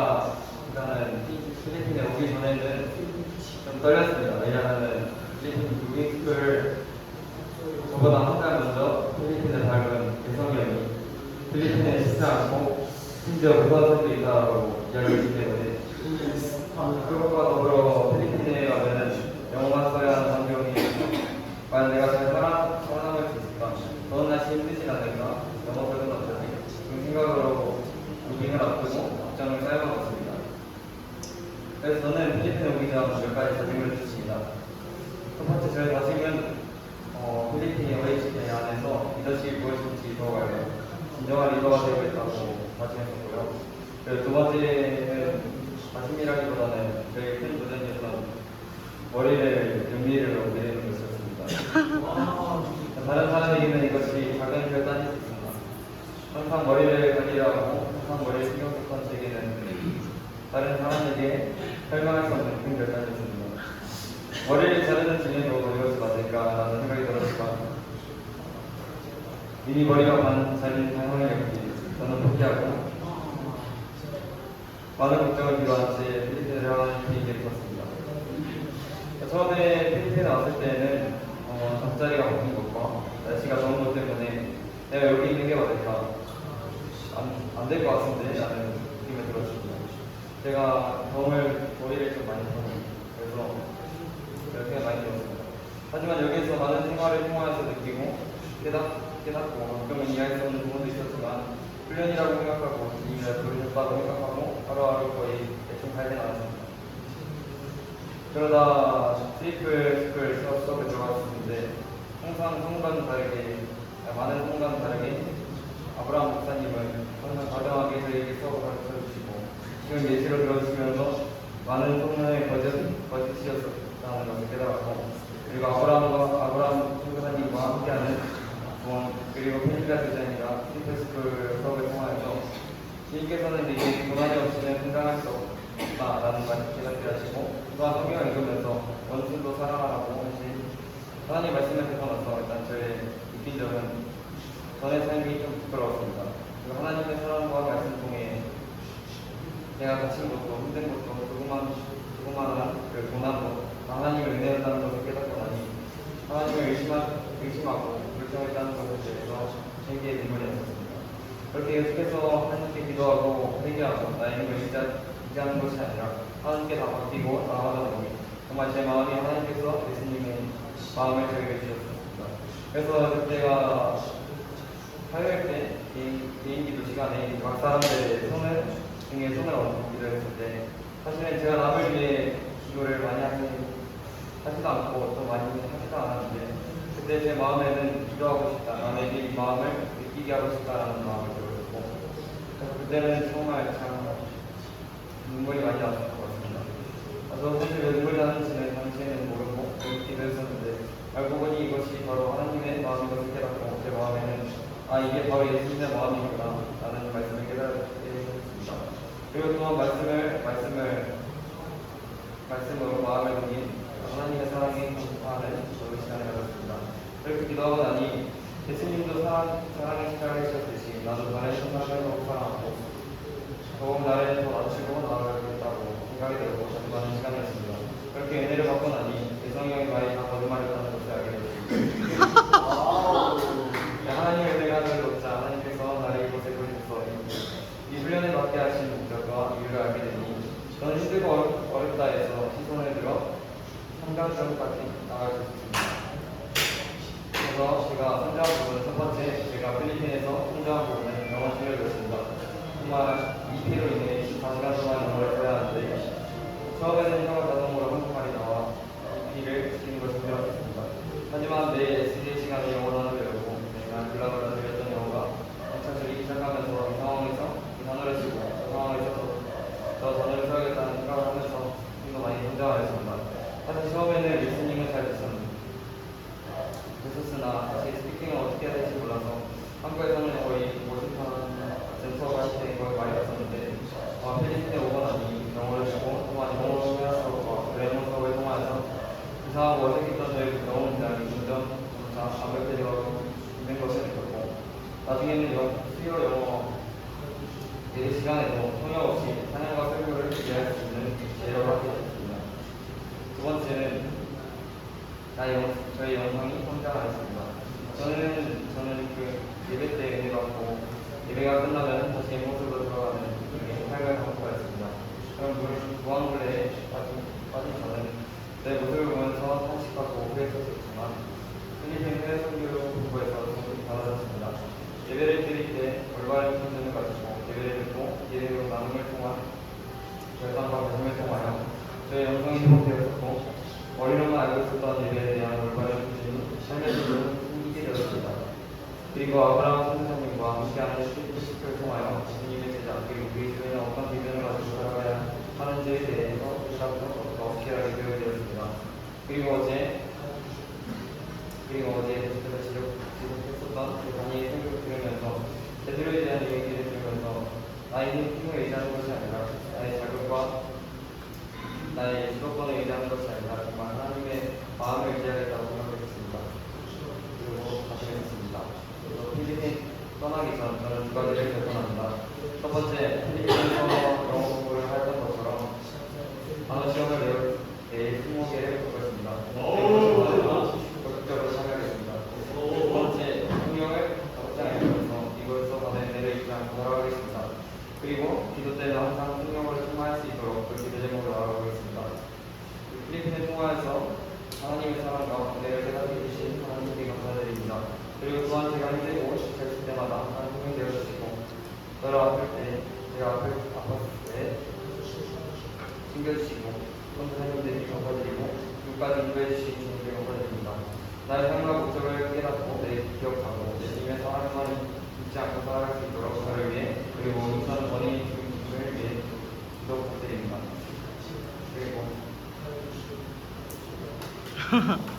제가 일단은 필리핀에 오기 전에는 좀 떨렸습니다. 왜냐하면 필리핀 무빙스쿨 저보다 한 달 먼저 필리핀에 닮은 개성이 형이 필리핀에 쉽지 않고 심지어 고등학생도 있다고 이야기했기 때문에 그것과 더불어 필리핀에 가면은 영어만 써야 하는 환경이 과연 내가 잘 살아남을 수 있을까? 더운 날씨 힘들진 않을까? 영어 배우는 어쩌지? 그런 생각으로 무빙을 앞두고 걱정을 쌓여먹었습니다. 그래서 저는 필리핀에 오기 전 몇 가지 다짐을 했습니다. 첫 번째 저의 다짐은 필리핀 OHK 안에서 리더십이 무엇인지 더 알고 진정한 리더가 되어야겠다고 다짐했었고요. 그리고 두 번째는 다짐이라기보다는 저희 큰 도전이었던 머리를 윤미를 올리는 것이었습니다. 다른 사람에게는 이것이 작은 결단일 수 있습니다. 항상 머리를 관리하고 항상 머리를 신경 썼던 제게는 다른 사람에게 설명할 수 없는 큰 결단이었습니다. 머리를 자르는 중에도 이것이 맞을까라는 생각이 들었지만 이미 머리가 자른 상황이었기에 저는 포기하고 많은 걱정을 뒤로한 채 필리핀을 하는 계획이 있었습니다. 처음에 필리핀에 왔을 때는 잠자리가 바뀐 것과 날씨가 더운 것 때문에 내가 여기 있는 게 맞을까 안 될 것 같은데 라는 느낌이 들었습니다. 제가 머리를 좀 많이 타고 그래서 그렇게 많이 들었습니다. 하지만 여기서 많은 생활을 통해서 느끼고 깨닫고 가끔은 이해할 수 없는 부분도 있었지만 훈련이라고 생각하고 이미를 보여줬다고 생각하고 하루하루 거의 대충 살게 나왔습니다. 그러다 트리플 스쿨 수업에 들어갔었는데 항상 성과는 다르게 많은 성과는 다르게 아브라함 목사님은 항상 과정하게 저에게 수업을 가르쳐주시고 지금 예시로 들어주시면서 많은 성령의 거짓이었다는 것을 깨달았고 그리고 아브라함 선교사님과 함께하는 구원 그리고 펜실라 디자인이라 트리플스쿨 수업을 통하여서 주님께서는 내게 고난이 없이는 성장할 수 없다라는 말을 깨닫게 하시고 또한 성경을 읽으면서 원수도 사랑하라고 하신 하나님 말씀을 듣고 나서 일단 저의 느낀 점은 전의 삶이 좀 부끄러웠습니다. 그리고 하나님의 사랑과 말씀 통해 내가 다친 것도 힘든 것도 조그마한 그 고난도 하나님의 은혜였다는 것을 깨닫고 나니 하나님을 의심하고 불평했다는 것에 대해서 제게 질문이 있었습니다. 그렇게 계속해서 하나님께 기도하고 회개하고 나의 힘을 의지하는 것이 아니라 하나님께 다 맡기고 나아가다 보니 정말 제 마음이 하나님께서 예수님의 마음을 저에게 주셨습니다. 그래서 그때가 화요일 때 개인기도 시간에 각 사람들의 등에 손을 얹고 기도했을 때 사실은 제가 남을 위해 기도를 많이 하지도 않고 또 많이 하지도 않았는데 그때 제 마음에는 기도하고 싶다, 남에게 이 마음을 느끼게 하고 싶다라는 마음을 들었고 그래서 그때는 정말 참 눈물이 많이 났을 것 같습니다. 저도 사실 왜 눈물이 나는지는 당시에는 모르고 기도했었는데 알고 보니 이것이 바로 하나님의 마음인 것을 깨닫고 제 마음에는 이게 바로 예수님의 마음이구나 라는 말씀을 깨닫게 했습니다. 그리고 또한 말씀으로 마음을 담긴 하나님의 사랑에 감사하는 저의 시간을 가졌습니다. 그렇게 기도하고 나니 예수님도 사랑의 시작을 해주셨듯이 나도 다른 사랑을 사랑하고 더욱 나를 더 낮추고 나아가겠다고 생각이 들고 전도하는 시간이었습니다. 그렇게 은혜를 받고 나니 예성이 형의 말이 다 거짓말이었다는 것을 알게 되었습니다. 하나님의 은혜가 늘 높자 하나님께서 나를 이곳에 보내셔서 이 훈련에 맞게 하신 목적과 이유를 알게 되니 저는 힘들고 어렵다 해서 시선을 들어 성장점까지 나갈 수 있습니다. 그래서 제가 성장한 부분은 첫 번째, 제가 필리핀에서 성장한 부분은 영어 실력이었습니다. 정말 2P로 인해 24시간 동안 영어를 써야 하는데 처음에는 혀가 자동으로 한국말이 나와 2P를 지키는 것이 어려웠습니다. 하지만 내 SJ 시간에 영어 단어를 배우고 내가 글라브를 배웠던 영어가 한참 들리기 시작하면서 이 상황에서 이 단어를 쓰고 저 상황에서 저 단어를 써야겠다는 생각을 하면서 좀 더 많이 성장하였습니다. 사실 처음에는 리스닝은 잘 됐었으나 사실 스피킹을 어떻게 해야 될지 몰라서 한국에서는 거의 워싱턴 센터가 할 때 거의 많이 갔었는데 필리핀에 오고 나니 영어를 쓰고 또한 영어 회화 수업과 그래머 수업을 통하여서 이상하고 어색했던 저의 영어 문장이 점점 완벽해져 있는 것을 느꼈고 나중에는 수요 영어 시간에도 통역 없이 찬양과 설교 무한굴레에 빠진 저는 내 모습을 보면서 탄식하고 후회했었지만 필리핀 해외 선교 공부에서 정말 받아졌습니다. 예배를 드릴 때 올바른 기준을 가지고 예배를 듣고 예배로 나눔을 통한 결단과 배움을 통하여 저의 영성이 회복되었고 머리로만 알고 있었던 예배에 대한 올바른 기준이 삶에서 생기게 되었습니다. 그리고 아브라함 선생님과 함께하는 실습을 통하여 예수님의 제자 그리고 그리스도인은 어떤 기준을 가지고 살아가야 하는지에 대해서 깨닫고 더 확실하게 배우게 되었습니다. 그리고 어제 계속해서 지속했었던 그 강의의 생각을 들으면서 제대로에 대한 얘기를 들으면서 나의 힘을 의지하는 것이 아니라 나의 자극과 나의 주도권을 의지하는 것이 아니라 정말 하나님의 마음을 의지하겠다고 생각했습니다. 그리고 다짐했습니다. 필리핀 떠나기 전 저는 두 가지를 결정합니다. 첫 번째, 필리핀에서 영어 공부를 하였던 것처럼 단어 시험을 내일 20개를 해볼 것입니다. 적극적으로 참여하겠습니다. 두 번째, 성경을 5장 읽으면서 이걸 써가는 내를 잊지 않고 살아가겠습니다. 그리고 기도 때는 항상 성경을 통화할 수 있도록 그 기도 제목을 알아보겠습니다. 필리핀을 통화해서 하나님의 사랑과 은혜를 깨닫게 해주신 하나님께 감사드립니다. 그리고 또한 제가 힘들고 지쳤을 때마다 항상 힘이 되어주시고 저를 아플 때, 제가 아팠을 때 챙겨주시고 선생님들이 감사드리고 끝까지 인도해주신 주님께 감사드립니다. 나의 삶과 목적을 깨닫고 내 기억하고 예수님의 사랑만 잊지 않고 살아갈 수 있도록 저를 위해 그리고 인사는 원인이 주님을 위해 기도 부탁드립니다. 그리고